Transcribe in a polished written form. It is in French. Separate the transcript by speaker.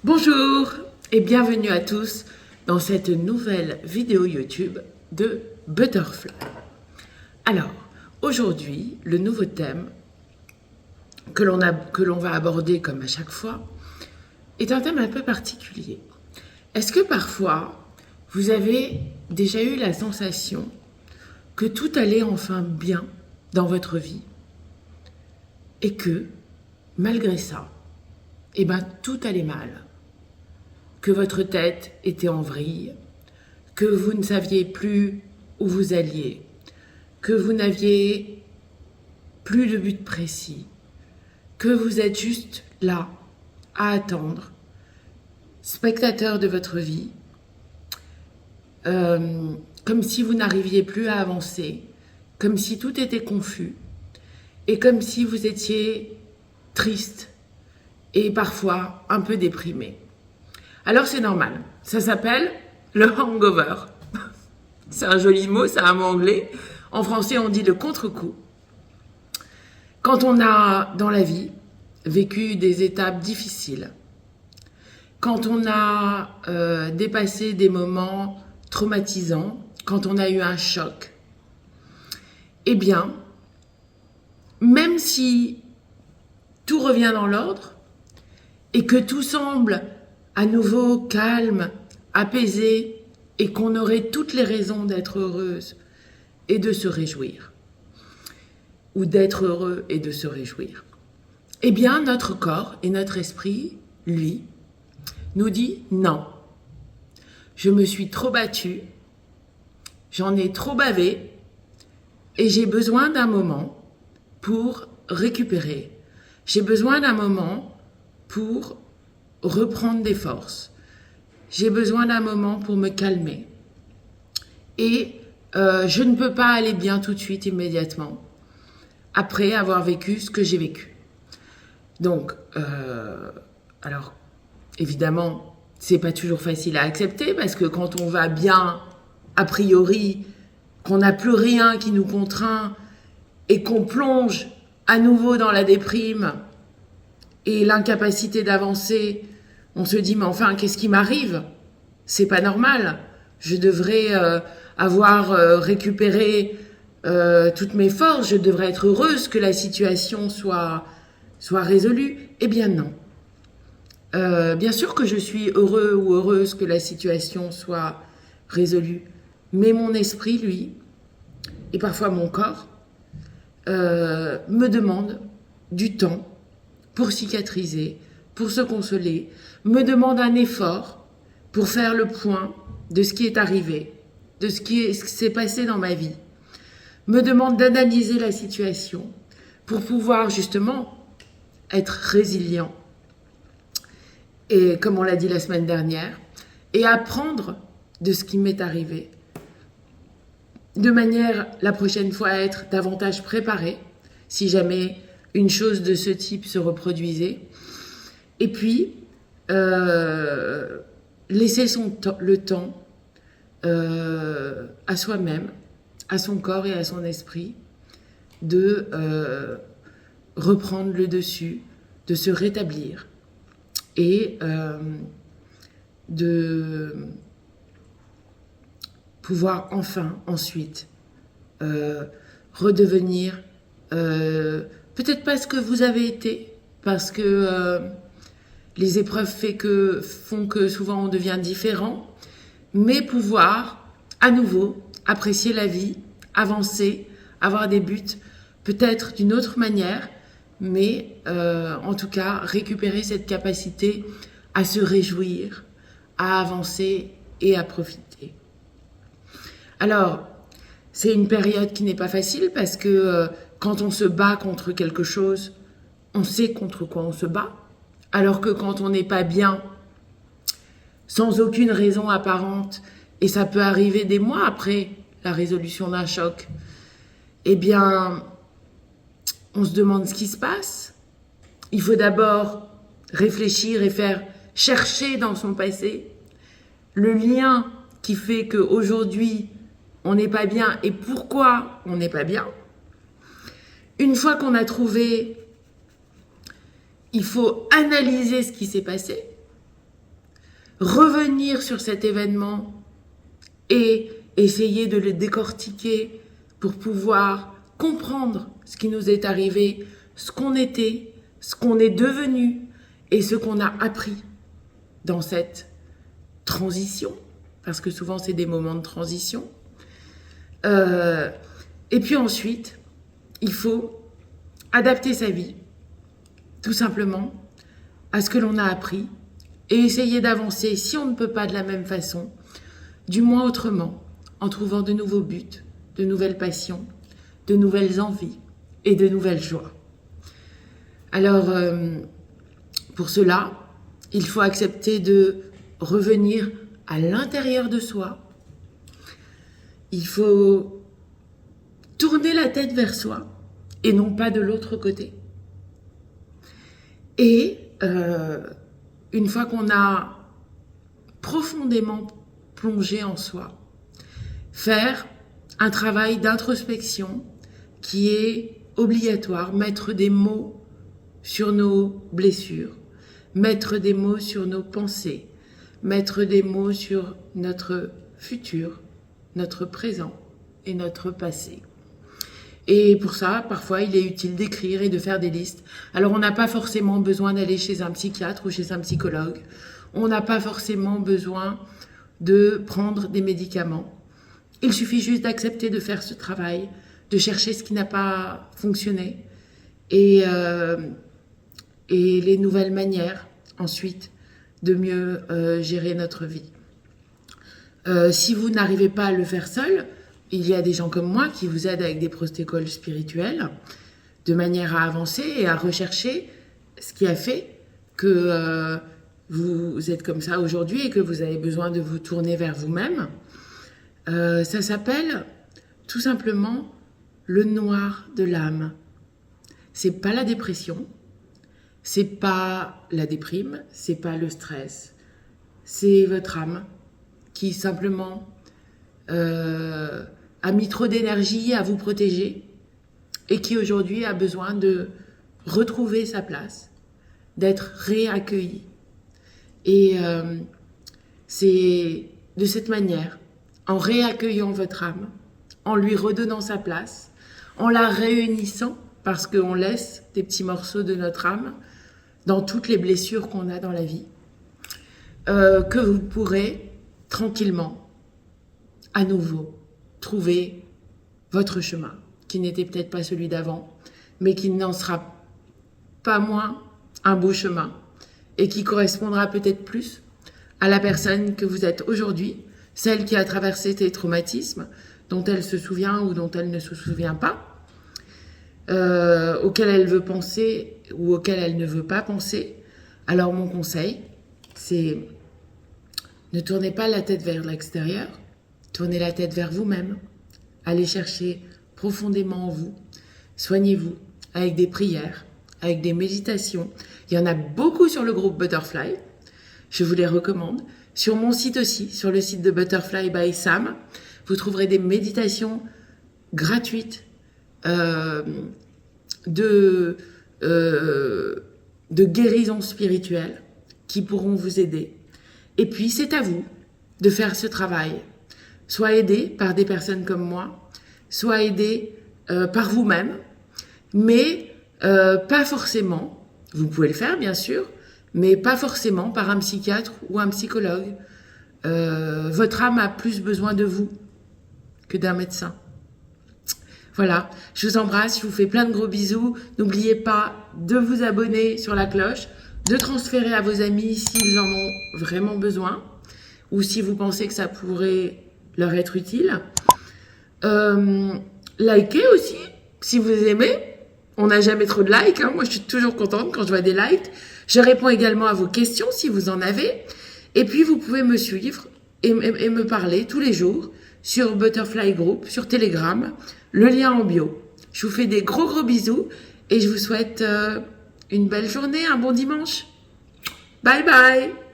Speaker 1: Bonjour et bienvenue à tous dans cette nouvelle vidéo YouTube de Butterfly. Alors, aujourd'hui, le nouveau thème que l'on va aborder comme à chaque fois est un thème un peu particulier. Est-ce que parfois, vous avez déjà eu la sensation que tout allait enfin bien dans votre vie et que, malgré ça, tout allait mal? Que votre tête était en vrille, que vous ne saviez plus où vous alliez, que vous n'aviez plus de but précis, que vous êtes juste là, à attendre, spectateur de votre vie, comme si vous n'arriviez plus à avancer, comme si tout était confus, et comme si vous étiez triste et parfois un peu déprimé. Alors c'est normal, ça s'appelle le hangover. C'est un joli mot, c'est un mot anglais. En français, on dit le contre-coup. Quand on a, dans la vie, vécu des étapes difficiles, quand on a dépassé des moments traumatisants, quand on a eu un choc, eh bien, même si tout revient dans l'ordre et que tout semble à nouveau calme, apaisé, et qu'on aurait toutes les raisons d'être heureuse et de se réjouir, ou d'être heureux et de se réjouir, eh bien notre corps et notre esprit, lui, nous dit non. Je me suis trop battue, j'en ai trop bavé, et j'ai besoin d'un moment pour récupérer. J'ai besoin d'un moment pour reprendre des forces. J'ai besoin d'un moment pour me calmer. Et je ne peux pas aller bien tout de suite, immédiatement, après avoir vécu ce que j'ai vécu. Donc, alors, évidemment, c'est pas toujours facile à accepter, parce que quand on va bien, a priori, qu'on n'a plus rien qui nous contraint, et qu'on plonge à nouveau dans la déprime, et l'incapacité d'avancer, on se dit, mais enfin, qu'est-ce qui m'arrive? C'est pas normal. Je devrais avoir récupéré toutes mes forces, je devrais être heureuse que la situation soit résolue. Eh bien non. Bien sûr que je suis heureux ou heureuse que la situation soit résolue, mais mon esprit, lui, et parfois mon corps, me demande du temps pour cicatriser, pour se consoler, me demande un effort pour faire le point de ce qui est arrivé, de ce qui s'est passé dans ma vie, me demande d'analyser la situation pour pouvoir justement être résilient, et comme on l'a dit la semaine dernière, et apprendre de ce qui m'est arrivé, de manière la prochaine fois à être davantage préparée, si jamais une chose de ce type se reproduisait. Et puis, laisser le temps à soi-même, à son corps et à son esprit, de reprendre le dessus, de se rétablir et de pouvoir enfin, ensuite, redevenir peut-être pas ce que vous avez été, parce que les épreuves font que souvent on devient différent, mais pouvoir à nouveau apprécier la vie, avancer, avoir des buts, peut-être d'une autre manière, mais en tout cas récupérer cette capacité à se réjouir, à avancer et à profiter. Alors, c'est une période qui n'est pas facile, parce que quand on se bat contre quelque chose, on sait contre quoi on se bat. Alors que quand on n'est pas bien, sans aucune raison apparente, et ça peut arriver des mois après la résolution d'un choc, eh bien, on se demande ce qui se passe. Il faut d'abord réfléchir et chercher dans son passé le lien qui fait qu'aujourd'hui, on n'est pas bien et pourquoi on n'est pas bien. Une fois qu'on a trouvé, il faut analyser ce qui s'est passé revenir sur cet événement et essayer de le décortiquer pour pouvoir comprendre ce qui nous est arrivé, ce qu'on était, ce qu'on est devenu et ce qu'on a appris dans cette transition, parce que souvent c'est des moments de transition. Et puis ensuite, il faut adapter sa vie, tout simplement, à ce que l'on a appris et essayer d'avancer, si on ne peut pas de la même façon, du moins autrement, en trouvant de nouveaux buts, de nouvelles passions, de nouvelles envies et de nouvelles joies. Alors, pour cela, il faut accepter de revenir à l'intérieur de soi. Il faut tourner la tête vers soi et non pas de l'autre côté. Et une fois qu'on a profondément plongé en soi, faire un travail d'introspection qui est obligatoire, mettre des mots sur nos blessures, mettre des mots sur nos pensées, mettre des mots sur notre futur, notre présent et notre passé. Et pour ça, parfois, il est utile d'écrire et de faire des listes. Alors, on n'a pas forcément besoin d'aller chez un psychiatre ou chez un psychologue. On n'a pas forcément besoin de prendre des médicaments. Il suffit juste d'accepter de faire ce travail, de chercher ce qui n'a pas fonctionné et les nouvelles manières, ensuite, de mieux gérer notre vie. Si vous n'arrivez pas à le faire seul, il y a des gens comme moi qui vous aident avec des protocoles spirituels de manière à avancer et à rechercher ce qui a fait que vous êtes comme ça aujourd'hui et que vous avez besoin de vous tourner vers vous-même. Ça s'appelle tout simplement le noir de l'âme. C'est pas la dépression, c'est pas la déprime, c'est pas le stress. C'est votre âme qui simplement a mis trop d'énergie à vous protéger et qui aujourd'hui a besoin de retrouver sa place, d'être réaccueillie. Et c'est de cette manière, en réaccueillant votre âme, en lui redonnant sa place, en la réunissant, parce qu'on laisse des petits morceaux de notre âme dans toutes les blessures qu'on a dans la vie, que vous pourrez tranquillement, à nouveau, trouver votre chemin, qui n'était peut-être pas celui d'avant, mais qui n'en sera pas moins un beau chemin, et qui correspondra peut-être plus à la personne que vous êtes aujourd'hui, celle qui a traversé ces traumatismes, dont elle se souvient ou dont elle ne se souvient pas, auquel elle veut penser ou auquel elle ne veut pas penser. Alors mon conseil, c'est ne tournez pas la tête vers l'extérieur, tournez la tête vers vous-même, allez chercher profondément en vous, soignez-vous avec des prières, avec des méditations. Il y en a beaucoup sur le groupe Butterfly, je vous les recommande. Sur mon site aussi, sur le site de Butterfly by Sam, vous trouverez des méditations gratuites de guérison spirituelle qui pourront vous aider. Et puis, c'est à vous de faire ce travail. Soit aidé par des personnes comme moi, soit aidé par vous-même, mais pas forcément, vous pouvez le faire bien sûr, mais pas forcément par un psychiatre ou un psychologue. Votre âme a plus besoin de vous que d'un médecin. Voilà, je vous embrasse, je vous fais plein de gros bisous. N'oubliez pas de vous abonner sur la cloche, de transférer à vos amis s'ils en ont vraiment besoin ou si vous pensez que ça pourrait leur être utile. Likez aussi, si vous aimez. On n'a jamais trop de likes, hein. Moi je suis toujours contente quand je vois des likes. Je réponds également à vos questions si vous en avez. Et puis vous pouvez me suivre et me parler tous les jours sur Butterfly Group, sur Telegram, le lien en bio. Je vous fais des gros bisous et je vous souhaite une belle journée, un bon dimanche. Bye bye.